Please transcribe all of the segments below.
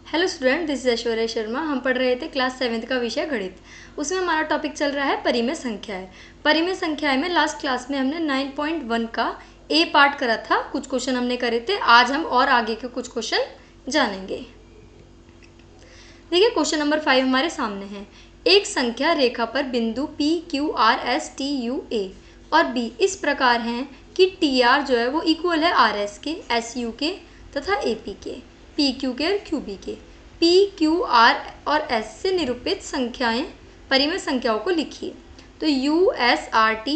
Hello student, this is Aishwarya Sharma. हम पढ़ रहे थे क्लास 7th का विषय गणित। उसमें हमारा टॉपिक चल रहा है परिमेय संख्याएं। परिमेय संख्याएं में लास्ट क्लास में हमने 9.1 का ए पार्ट करा था, कुछ क्वेश्चन हमने करे थे। आज हम और आगे के कुछ क्वेश्चन जानेंगे। देखिए क्वेश्चन नंबर 5 हमारे सामने है। एक संख्या रेखा पर बिंदु P, Q, R, S, T, U, A और B इस प्रकार हैं कि TR जो है वो इक्वल है RS के, SU के तथा AP के, PQ के और QB के। P, Q, R और S से निरूपित संख्याएं परिमेय संख्याओं को लिखिए। तो U, S, R, T,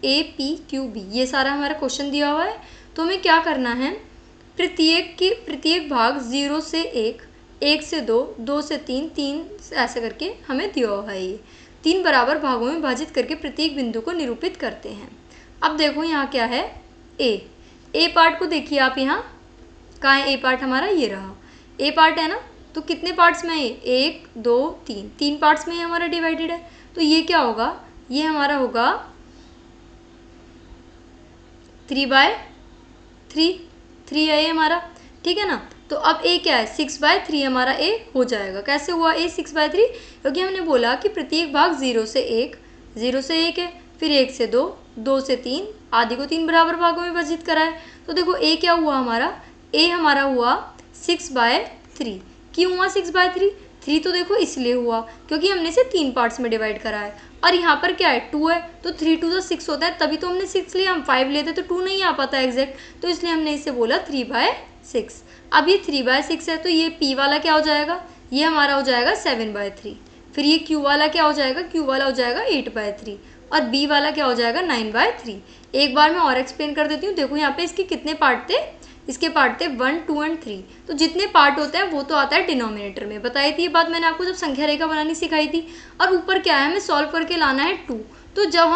A, P, Q, B ये सारा हमारा क्वेश्चन दिया हुआ है। तो हमें क्या करना है, प्रत्येक भाग 0 से 1, 1 से 2, 2 से 3, 3 ऐसे करके हमें दिया हुआ है। ये 3 बराबर भागों में विभाजित करके प्रत्येक बिंदु को निरूपित करते हैं। अब देखो यहाँ क्या है, ए पार्ट को देखिए आप। यहाँ कहाँ है ए पार्ट हमारा, ये रहा ए पार्ट है ना। तो कितने पार्ट्स में है, 1, 2, 3, 3 पार्ट्स में ये हमारा डिवाइडेड है। तो ये क्या होगा, ये हमारा होगा 3/3 है ये हमारा, ठीक है ना। तो अब ए क्या है, 6/3 हमारा ए हो जाएगा। कैसे हुआ ए 6/3, क्योंकि हमने बोला कि प्रत्येक भाग 0 से 1, 0 से 1 है, फिर 1 से 2, 2 से 3, आदि को 3 बराबर भागों में विभाजित करा है। तो देखो ए क्या हुआ हमारा, ए हमारा हुआ 6/3। क्यों हुआ 6/3? 3 तो देखो इसलिए हुआ क्योंकि हमने इसे 3 पार्ट्स में डिवाइड करा है। और यहाँ पर क्या है, 2 है, तो 3 2 6 होता है, तभी तो हमने 6 लिया। हम 5 लेते तो 2 नहीं आ पाता एग्जैक्ट, तो इसलिए हमने इसे बोला 3/6। अब ये 3/6 है, तो ये P वाला क्या हो जाएगा, ये हमारा हो जाएगा 7/3। फिर ये Q वाला क्या हो जाएगा, Q वाला हो जाएगा 8/3 और B वाला क्या हो जाएगा 9/3। एक बार मैं और एक्सप्लेन कर देती हूँ। देखो यहाँ पे इसके कितने पार्ट थे, इसके पार्ट थे 1, 2 और 3। तो जितने पार्ट होते हैं वो तो आता है डिनोमिनेटर में। बताई थी ये बात मैंने आपको जब संख्या रेखा बनानी सिखाई थी। और ऊपर क्या है, हमें सॉल्व करके लाना है 2। तो जब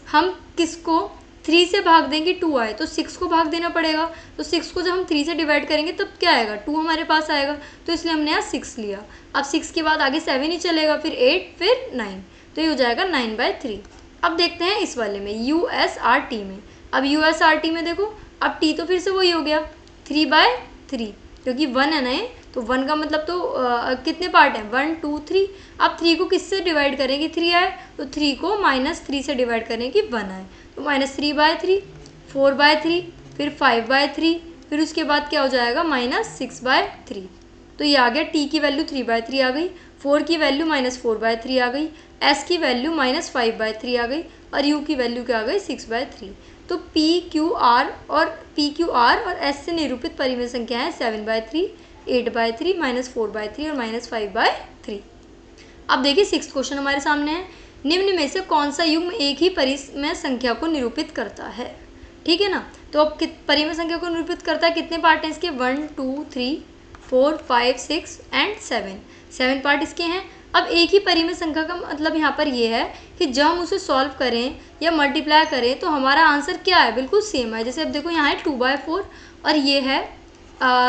हम किसको 3 से भाग देंगे 2 आए, तो 6 को भाग देना पड़ेगा। तो 6 को जब हम 3 से डिवाइड करेंगे तब क्या आएगा, 2 हमारे पास आएगा। तो इसलिए हमने यहाँ 6 लिया। अब 6 के बाद आगे 7 ही चलेगा, फिर 8, फिर 9, तो ये हो जाएगा 9/3। अब देखते हैं इस वाले में USRT में। अब USRT में देखो, अब T तो फिर से वही हो गया 3/3, क्योंकि 1 है ना ये, तो 1 का मतलब तो कितने पार्ट हैं, 1, 2, 3। अब 3 को किससे डिवाइड करेंगे, 3 आए, तो 3 को -3 से डिवाइड करेंगे, 1 आए, तो -3/3, 4/3, फिर 5/3, फिर उसके बाद क्या हो जाएगा -6/3। तो ये आ गया, T की वैल्यू 3/3 आ गई, 4 की वैल्यू -4/3 आ गई, S की वैल्यू -5/3 आ गई और U की वैल्यू क्या आ गई 6/3। तो PQR और S से निरूपित परिमेय संख्या है 7/3, 8/3, -4/3 और -5/3। अब देखिए 6th क्वेश्चन हमारे सामने है। निम्न में से कौन सा युग्म एक ही परिमेय संख्या को निरूपित करता है, ठीक है ना। तो अब परिमेय संख्या को निरूपित करता है, कितने पार्ट हैं इसके, 1, 2, 3, 4, 5, 6 एंड 7 पार्ट इसके हैं। अब एक ही परिमेय संख्या का मतलब यहाँ पर ये है कि जब हम उसे सॉल्व करें या मल्टीप्लाई करें तो हमारा आंसर क्या है, बिल्कुल सेम है। जैसे अब देखो यहाँ है 2/4 और ये है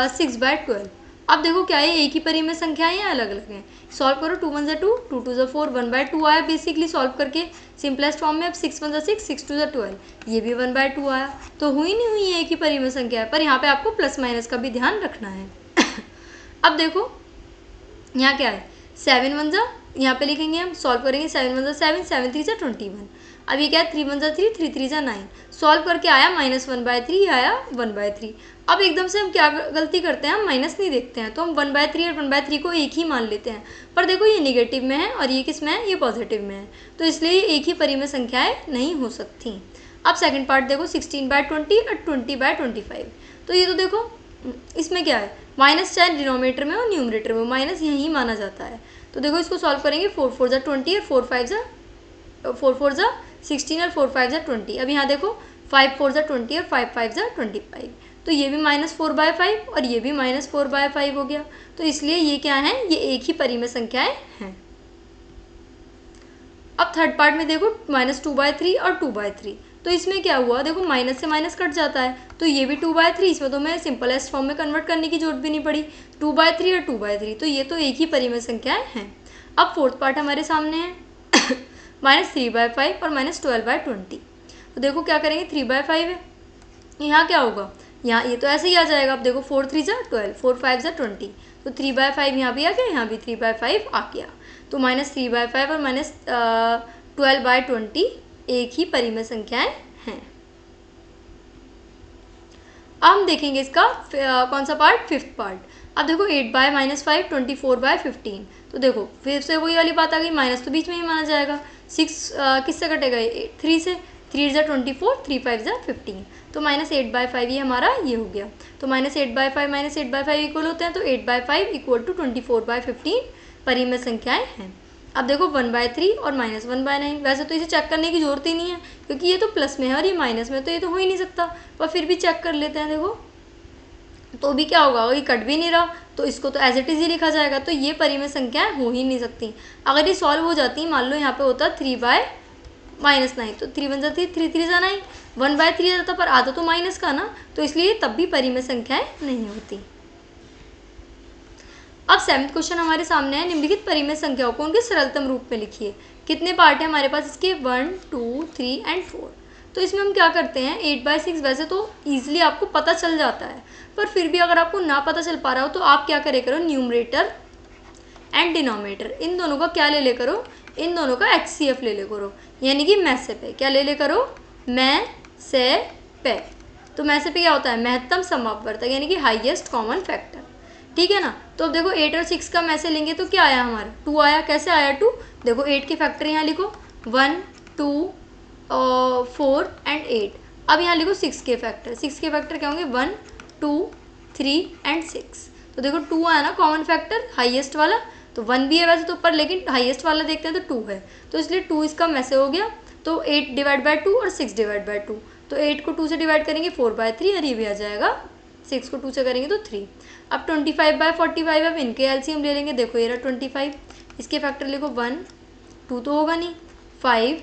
6/12। अब देखो क्या है, एक ही परिमेय संख्या है या अलग अलग हैं। सॉल्व करो, 2 1 2, 2 2 4, 1/2 आया बेसिकली सॉल्व करके सिंपलेस्ट फॉर्म में। अब 6 1 6, 6 2 12, ये भी 1/2 आया। तो हुई नहीं हुई एक ही परिमेय संख्या है, पर यहाँ पे आपको प्लस माइनस का भी ध्यान रखना है। अब देखो यहाँ क्या है, 7 1 यहाँ पे लिखेंगे, हम सॉल्व करेंगे, 7 1 7, 7 3 21। अब ये क्या है, 3 1 3, 3 3 9, सॉल्व करके आया -1/3, आया 1/3। अब एकदम से हम क्या गलती करते हैं, हम माइनस नहीं देखते हैं, तो हम 1/3 और 1/3 को एक ही मान लेते हैं। पर देखो ये निगेटिव में है और ये किस में है, ये पॉजिटिव में है, तो इसलिए एक ही परिमेय संख्याएं नहीं हो सकती। अब सेकंड पार्ट देखो, 16/20 और 20/25। तो ये तो देखो इसमें क्या है, माइनस चाहे डिनोमिनेटर में हो न्यूमरेटर में, माइनस यहीं माना जाता है। तो देखो इसको सॉल्व करेंगे, 4 4 20 और 4 4 16 और 4 5 20। अब यहाँ देखो 5 4 20 और 5 5 25। तो ये भी -4/5 और ये भी -4/5 हो गया। तो इसलिए ये क्या है, ये एक ही परिमेय संख्याएं हैं। अब थर्ड पार्ट में देखो -2/3 और 2/3। तो इसमें क्या हुआ, देखो माइनस से माइनस कट जाता है, तो ये भी 2/3, इसमें तो मैं सिंपलेस्ट फॉर्म में कन्वर्ट करने की जरूरत भी नहीं पड़ी, 2/3 और 2/3, तो ये तो एक ही परिमेय संख्याएं हैं। अब फोर्थ पार्ट हमारे सामने है -3/5 और -12/20। तो देखो क्या करेंगे, 3/5 है, यहाँ क्या होगा, यहाँ ये तो ऐसे ही आ जाएगा। अब देखो 4 3 जा 12, 4 5 जा 20, तो 3/5 यहाँ भी आ गया, यहाँ भी 3/5 आ गया। तो -3/5 और -12/20 एक ही परिमेय संख्याएं हैं। अब हम देखेंगे इसका कौन सा पार्ट, फिफ्थ पार्ट। अब देखो 8/-5 24/15, तो देखो फिर से वही वाली बात आ गई, माइनस तो बीच में ही माना जाएगा। 6 किससे कटेगा, 3 से, 3 जा 24, 3 5 जा 15, तो -8/5 ये हमारा ये हो गया। तो -8/5 -8/5 इक्वल होते हैं, तो 8/5 इक्वल टू 24/15 परिमेय संख्याएं हैं। अब देखो 1/3 और -1/9, वैसे तो इसे चेक करने की जरूरत ही नहीं है क्योंकि ये तो प्लस में है और ये माइनस में, तो ये तो हो ही नहीं सकता, पर फिर भी चेक कर लेते हैं। देखो तो भी क्या होगा, ये कट भी नहीं रहा, तो इसको तो एज इट इज ही लिखा जाएगा, तो ये परिमेय संख्याएं हो ही नहीं सकती। अगर ये सॉल्व हो जाती, मान लो यहाँ पे होता 3/-9, तो 3 1 जा 3, 3 3 जा 9, 1/3 आ जाता, पर आता तो माइनस का ना, तो इसलिए तब भी परिमेय संख्याएं नहीं होती। अब 7वां क्वेश्चन हमारे सामने है, निम्नलिखित परिमेय संख्याओं को उनके सरलतम रूप में लिखिए। कितने पार्ट है हमारे पास इसके, 1 2 3 एंड 4। तो इसमें हम क्या करते हैं, 8/6 वैसे तो ईजिली आपको पता चल जाता है, पर फिर भी अगर आपको ना पता चल पा रहा हो तो आप क्या करे करो, न्यूमरेटर एंड डिनोमिनेटर इन दोनों का क्या ले ले करो, इन दोनों का HCF ले ले करो, यानी कि मैं से पे क्या ले ले करो, मैं से पे। तो मैं से पे क्या होता है, महत्तम समापवर्तक यानी कि हाईएस्ट कॉमन फैक्टर, ठीक है ना। तो अब देखो 8 और 6 का मैं से लेंगे तो क्या आया हमारा, 2 आया। कैसे आया 2, देखो 8 के फैक्टर यहाँ लिखो 1 2 4 एंड 8। अब यहाँ लिखो 6 के फैक्टर, 6 के फैक्टर क्या होंगे, 1 2 3 एंड 6। तो देखो 2 आया ना कॉमन फैक्टर हाईएस्ट वाला, तो 1 भी है वैसे तो ऊपर, लेकिन हाईएस्ट वाला देखते हैं तो 2 है, तो इसलिए 2 इसका में से हो गया। तो 8/2 और 6/2, तो 8 को 2 से डिवाइड करेंगे 4/3 और ये भी आ जाएगा, 6 को 2 से करेंगे तो 3। अब 25/45, अब इनके एलसीएम ले लेंगे। देखो ये रहा 25, इसके फैक्टर लिखो 1 2 तो होगा नहीं, 5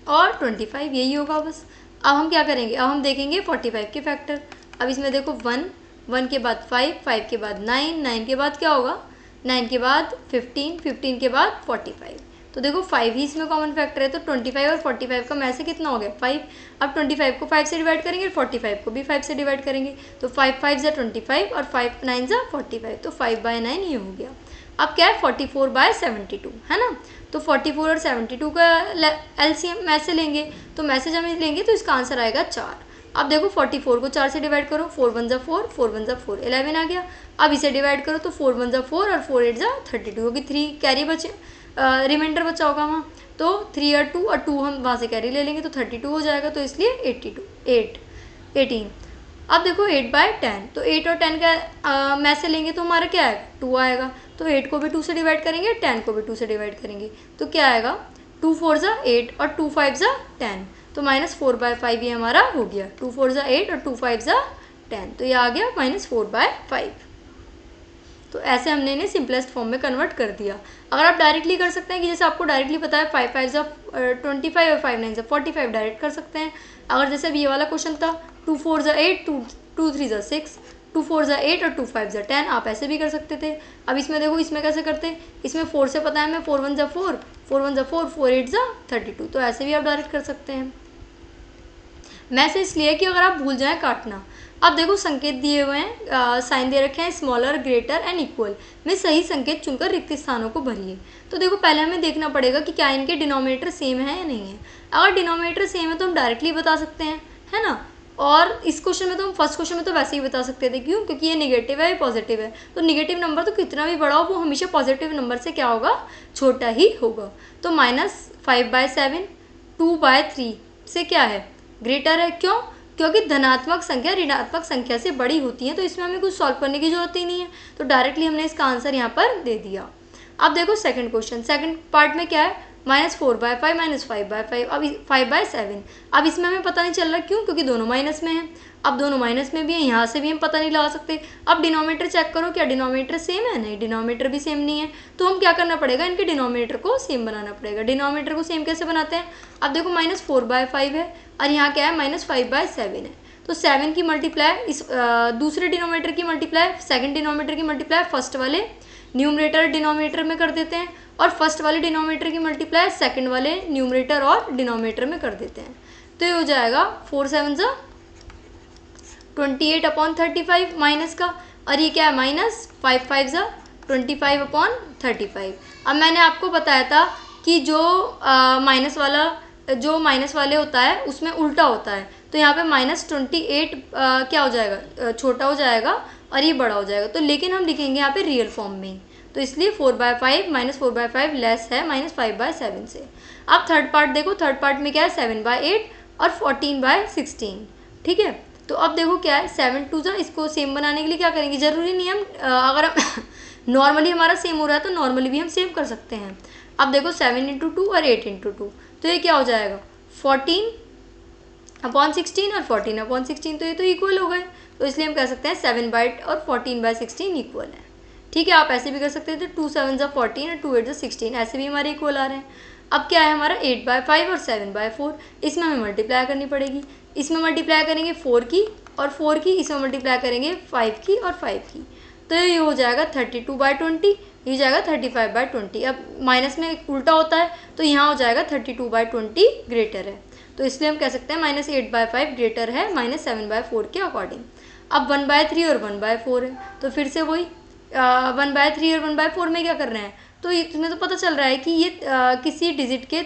और 25 यही होगा बस। अब हम क्या करेंगे, अब हम देखेंगे 45 के फैक्टर। अब इसमें देखो 1 1 के बाद 5 5 के बाद 9 9 के बाद क्या होगा, 9 के बाद 15 15 के बाद 45। तो देखो 5 ही इसमें कॉमन फैक्टर है, तो 25 और 45 का में से कितना हो गया, 5। अब 25 को 5 से डिवाइड करेंगे, 45 को भी 5 से डिवाइड करेंगे, तो 5 5 जा 25 और 5 9 जा 45, तो 5/9 ये हो गया। अब क्या है 44/72 है ना, तो 44 और 72 का एलसीएम में से लेंगे, तो मैसेज हम लेंगे तो इसका आंसर आएगा 4। अब देखो 44 को 4 से डिवाइड करो, 4 1 जा 4 4 1 जा 4 11 आ गया। अब इसे डिवाइड करो तो 4 1 जा 4 और 4 8 जा 32 होगी, 3 कैरी बचे, रिमाइंडर बचा होगा वहाँ, तो 3 और 2 और 2 हम वहाँ से कैरी ले लेंगे तो 32 हो जाएगा, तो इसलिए 18। अब देखो 8/10, तो 8 और 10 का में से लेंगे तो हमारा क्या आएगा, 2 आएगा। तो 8 को भी 2 से डिवाइड करेंगे, 10 को भी 2 से डिवाइड करेंगे, तो क्या आएगा, 2 4 जा 8 और 2 5 जा 10, तो -4/5 ये हमारा हो गया। 2 4 जा 8 और 2 5 जा 10, तो ये आ गया -4/5। तो ऐसे हमने इन्हें सिंपलेस्ट फॉर्म में कन्वर्ट कर दिया। अगर आप डायरेक्टली कर सकते हैं कि जैसे आपको डायरेक्टली पता है 5 5 जा 25 और 5 9 जा 45 डायरेक्ट कर सकते हैं। अगर जैसे अब ये वाला क्वेश्चन था 2 4 जा 8 2 3 जा 6, 2 4 जा 8 और 2 5 जा 10, आप ऐसे भी कर सकते थे। अब इसमें देखो इसमें कैसे करते हैं, इसमें 4 से पता है हमें, 4 1 जा 4 4 1 जा 4 4 8 जा 32, तो ऐसे भी आप डायरेक्ट कर सकते हैं। मैसेज इसलिए कि अगर आप भूल जाएं काटना। अब देखो संकेत दिए हुए हैं, साइन दे रखे हैं स्मॉलर ग्रेटर एंड इक्वल में सही संकेत चुनकर रिक्त स्थानों को भरिए। तो देखो पहले हमें देखना पड़ेगा कि क्या इनके डिनोमिनेटर सेम है या नहीं है। अगर डिनोमिनेटर सेम है तो हम डायरेक्टली बता सकते हैं, है ना। और इस क्वेश्चन में तो हम फर्स्ट क्वेश्चन में तो वैसे ही बता सकते थे, क्यों, क्योंकि ये नेगेटिव है, ये पॉजिटिव है, तो नेगेटिव नंबर तो कितना भी बड़ा हो वो हमेशा पॉजिटिव नंबर से क्या होगा, छोटा ही होगा। तो -5/7 2/3 से क्या है, ग्रेटर है। क्यों, क्योंकि धनात्मक संख्या ऋणात्मक संख्या से बड़ी होती है, तो इसमें हमें कुछ सॉल्व करने की जरूरत ही नहीं है, तो डायरेक्टली हमने इसका आंसर यहाँ पर दे दिया। अब देखो सेकंड क्वेश्चन, सेकंड पार्ट में क्या है, -4/5 -5/5, अब 5/7। अब इसमें हमें पता नहीं चल रहा, क्यों, क्योंकि दोनों माइनस में है। अब दोनों माइनस में भी है, यहाँ से भी हम पता नहीं लगा सकते। अब डिनोमिनेटर चेक करो, क्या डिनोमिनेटर सेम है, नहीं डिनोमिनेटर भी सेम नहीं है, तो हम क्या करना पड़ेगा, इनके डिनोमिनेटर को सेम बनाना पड़ेगा। डिनोमिनेटर को सेम कैसे बनाते हैं, अब देखो -4/5 है और यहाँ क्या है -5/7 है, तो 7 की मल्टीप्लाई इस दूसरे डिनोमिनेटर की मल्टीप्लाई सेकंड डिनोमिनेटर की मल्टीप्लाई फर्स्ट वाले न्यूमरेटर डिनोमिनेटर में कर देते हैं, और फर्स्ट वाले डिनोमिनेटर की मल्टीप्लाई सेकंड वाले न्यूमरेटर और डिनोमिनेटर में कर देते हैं। तो ये हो जाएगा 4 7 जा 28/35 माइनस का, और ये क्या है माइनस 5 5 ज़ा 25/35। अब मैंने आपको बताया था कि जो माइनस वाले होता है उसमें उल्टा होता है, तो यहाँ पे -28 क्या हो जाएगा, छोटा हो जाएगा और ये बड़ा हो जाएगा, तो लेकिन हम लिखेंगे यहाँ पे रियल फॉर्म में ही, तो इसलिए 4/5 -4/5 लेस है -5/7 से। अब थर्ड पार्ट देखो, थर्ड पार्ट में क्या है 7/8 और 14/16, ठीक है। तो अब देखो क्या है 7 2 इसको सेम बनाने के लिए क्या करेंगे, ज़रूरी नहीं हम अगर हम नॉर्मली हमारा सेम हो रहा है तो नॉर्मली भी हम सेम कर सकते हैं। अब देखो 7 × 2 और 8 × 2, तो ये क्या हो जाएगा 14/16 और 14/16, तो ये तो इक्वल हो गए, तो इसलिए हम कह सकते हैं 7/8 और 14/16 इक्वल है, ठीक है। आप ऐसे भी कर सकते थे 2 7 ज़ा 14 और 2 8 ज़ा 16, ऐसे भी हमारे इक्वल आ रहे हैं। अब क्या है हमारा 8/5 और 7/4, इसमें हमें मल्टीप्लाई करनी पड़ेगी, इसमें मल्टीप्लाई करेंगे 4 की और 4 की, इसमें मल्टीप्लाई करेंगे 5 की और 5 की, तो ये हो जाएगा 32/20, ये हो जाएगा 35/20। अब माइनस में उल्टा होता है तो यहाँ हो जाएगा 32/20 ग्रेटर है, तो इसलिए हम कह सकते हैं -8/5 ग्रेटर है -7/4 के अकॉर्डिंग। अब 1/3 और 1/4 है, तो फिर से वही 1/3 और 1/4 में क्या कर रहे हैं, तो इसमें तो पता चल रहा है कि ये किसी डिजिट के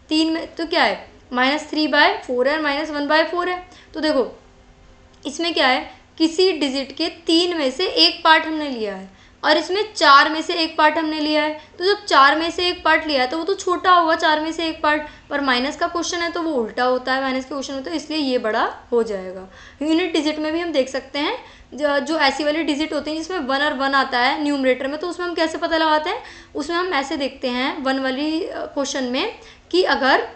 3 में, तो क्या है -3/4 है और -1/4 है, तो देखो इसमें क्या है किसी डिजिट के 3 में से एक पार्ट हमने लिया है और इसमें 4 में से एक पार्ट हमने लिया है, तो जब 4 में से एक पार्ट लिया है तो वो तो छोटा होगा 4 में से एक पार्ट, पर माइनस का क्वेश्चन है तो वो उल्टा होता है माइनस के क्वेश्चन में, तो इसलिए ये बड़ा हो जाएगा। यूनिट डिजिट में भी हम देख सकते हैं जो ऐसी वाली डिजिट होती हैं जिसमें 1 और 1 आता है न्यूमरेटर में, तो उसमें हम कैसे पता लगाते हैं, उसमें हम ऐसे देखते हैं 1 वाली क्वेश्चन में कि अगर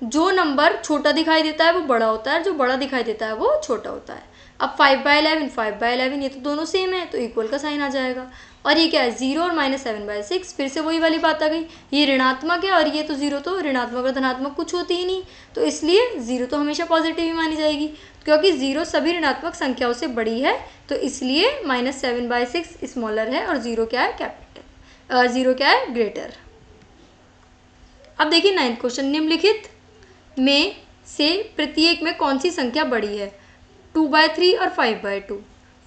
जो नंबर छोटा दिखाई देता है वो बड़ा होता है, जो बड़ा दिखाई देता है वो छोटा होता है। अब 5/11 5/11 ये तो दोनों सेम है, तो इक्वल का साइन आ जाएगा। और ये क्या है 0 और -7/6, फिर से वही वाली बात आ गई, ये ऋणात्मक है और ये तो 0 तो ऋणात्मक और धनात्मक कुछ होती ही नहीं, तो इसलिए 0 तो हमेशा पॉजिटिव ही मानी जाएगी, क्योंकि 0 सभी ऋणात्मक संख्याओं से बड़ी है, तो इसलिए -7/6 स्मॉलर है और 0 क्या है कैपिटल, 0 क्या है ग्रेटर। अब देखिए 9th क्वेश्चन, निम्नलिखित में से प्रत्येक में कौन सी संख्या बड़ी है, 2/3 और 5/2,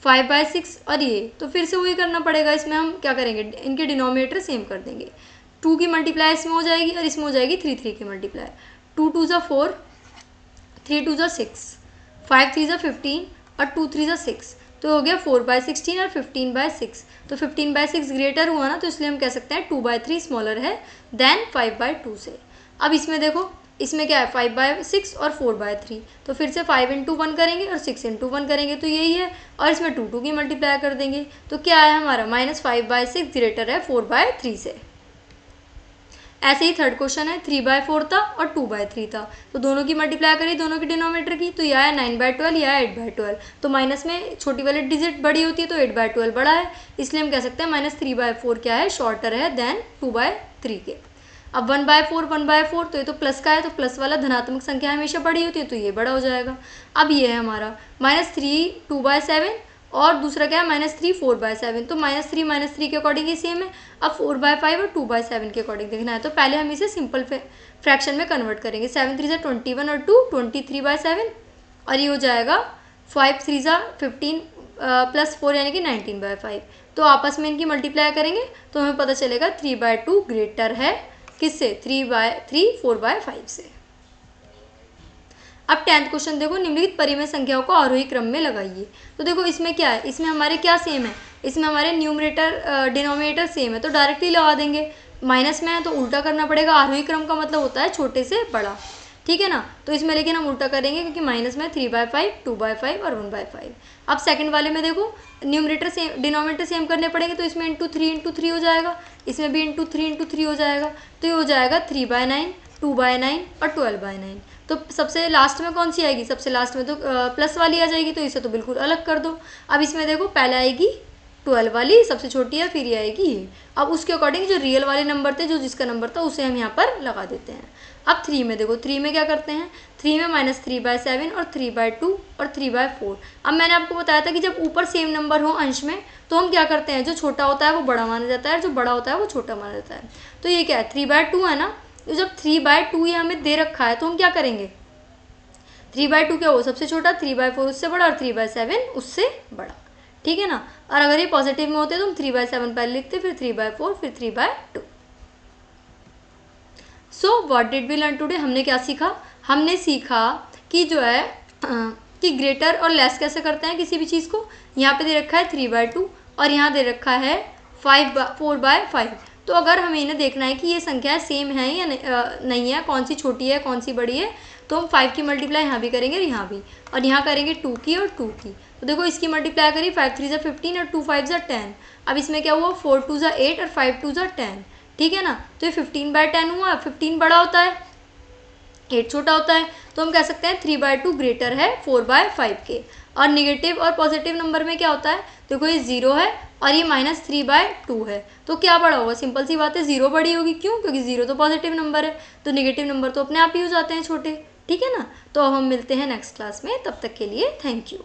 5/6 और ये, तो फिर से वही करना पड़ेगा, इसमें हम क्या करेंगे इनके डिनोमिनेटर सेम कर देंगे, 2 की मल्टीप्लाई इसमें हो जाएगी और इसमें हो जाएगी 3 की मल्टीप्लाई, 2 2 ज़ा 4, 3 2 ज़ा 6, 5 3 ज़ा 15 और 2 3 ज़ा 6, तो हो गया 4/16 और 15/6, तो 15/6 ग्रेटर हुआ ना, तो इसलिए हम कह सकते हैं 2/3 स्मॉलर है देन 5/2 से। अब इसमें देखो इसमें क्या है 5/6 और 4/3, तो फिर से 5 × 1 करेंगे और 6 × 1 करेंगे, तो यही है, और इसमें 2 2 की मल्टीप्लाई कर देंगे, तो क्या है हमारा -5/6 ग्रेटर है 4/3 से। ऐसे ही थर्ड क्वेश्चन है 3/4 था और 2/3 था, तो दोनों की मल्टीप्लाई करी दोनों की डिनोमिनेटर की, तो यह है 9/12 यह है 8/12, तो माइनस में छोटी वाली डिजिट बड़ी होती है तो 8/12 बड़ा है, इसलिए हम कह सकते हैं -3/4 क्या है शॉर्टर है देन 2/3 के। अब 1/4 1/4, तो ये तो प्लस का है, तो प्लस वाला धनात्मक संख्या हमेशा बड़ी होती है, तो ये बड़ा हो जाएगा। अब ये है हमारा -3 2/7 और दूसरा क्या है -3 4/7, तो -3 के अकॉर्डिंग ही सेम है। अब 4/5 और 2/7 के अकॉर्डिंग देखना है, तो पहले हम इसे सिंपल फ्रैक्शन में कन्वर्ट करेंगे, 7 3 = 21 और 2 23/7, और ये हो जाएगा 5 3 = 15 + 4 यानी कि 19/5, तो आपस में इनकी मल्टीप्लाई करेंगे तो हमें पता चलेगा 3/2 ग्रेटर है किससे 3/3 4/5 से। अब 10th क्वेश्चन देखो, निम्नलिखित परिमेय संख्याओं को आरोही क्रम में लगाइए, तो देखो इसमें क्या है, इसमें हमारे क्या सेम है, इसमें हमारे न्यूमरेटर डिनोमिनेटर सेम है, तो डायरेक्टली लगा देंगे, माइनस में है तो उल्टा करना पड़ेगा, आरोही क्रम का मतलब होता है छोटे से बड़ा, ठीक है ना, तो इसमें लेकिन हम उल्टा करेंगे क्योंकि माइनस में 3/5 2/5 और 1/5। अब सेकंड वाले में देखो न्यूमरेटर सेम डिनोमिनेटर सेम करने पड़ेंगे, तो इसमें × 3 हो जाएगा, इसमें भी × 3 हो जाएगा, तो ये हो जाएगा 3/9 2/9 और 12/9, तो सबसे लास्ट में कौन सी आएगी, सबसे लास्ट में तो प्लस वाली आ जाएगी, तो इसे तो बिल्कुल अलग कर दो। अब इसमें देखो पहले आएगी 12 वाली सबसे छोटी है, फिर ये आएगी ये, अब उसके अकॉर्डिंग जो रियल वाले नंबर थे जो जिसका नंबर था उसे हम यहाँ पर लगा देते हैं। अब 3 में देखो 3 में क्या करते हैं, 3 में -3/7 और 3/2 और 3/4। अब मैंने आपको बताया था कि जब ऊपर सेम नंबर हो अंश में तो हम क्या करते हैं, जो छोटा होता है वो बड़ा माना जाता है और जो बड़ा होता है वो छोटा माना जाता है, तो ये क्या है 3/2 है ना, तो जब 3/2 ये हमें दे रखा है तो हम क्या करेंगे 3/2 क्या हुआ सबसे छोटा, 3/4 उससे बड़ा और 3/7 उससे बड़ा, ठीक है ना। और अगर ये पॉजिटिव में होते तो हम 3/7 पहले लिखते, फिर 3/4, फिर 3/2। So what did we learn today, हमने क्या सीखा, हमने सीखा कि जो है कि ग्रेटर और लेस कैसे करते हैं किसी भी चीज़ को। यहाँ पे दे रखा है 3/2 और यहाँ दे रखा है 4/5। तो अगर हमें इन्हें देखना है कि ये संख्याएं सेम है या नहीं है, कौन सी छोटी है कौन सी बड़ी है, तो हम 5 की मल्टीप्लाई यहाँ भी करेंगे और यहाँ भी, और यहाँ करेंगे 2 की और 2 की। तो देखो इसकी मल्टीप्लाई करी, 5 3 15 और 2 5 10। अब इसमें क्या हुआ, 4 2 8 और 5 2 10, ठीक है ना। तो ये 15/10 हुआ, 15 बड़ा होता है 8 छोटा होता है, तो हम कह सकते हैं 3/2 ग्रेटर है 4/5 के। और निगेटिव और पॉजिटिव नंबर में क्या होता है, देखो ये 0 है और ये -3/2 है, तो क्या बड़ा होगा, सिंपल सी बात है 0 बड़ी होगी, क्यों, क्योंकि 0 तो पॉजिटिव नंबर है, तो निगेटिव नंबर तो अपने आप ही हो जाते हैं छोटे, ठीक है ना। तो अब हम मिलते हैं नेक्स्ट क्लास में, तब तक के लिए थैंक यू।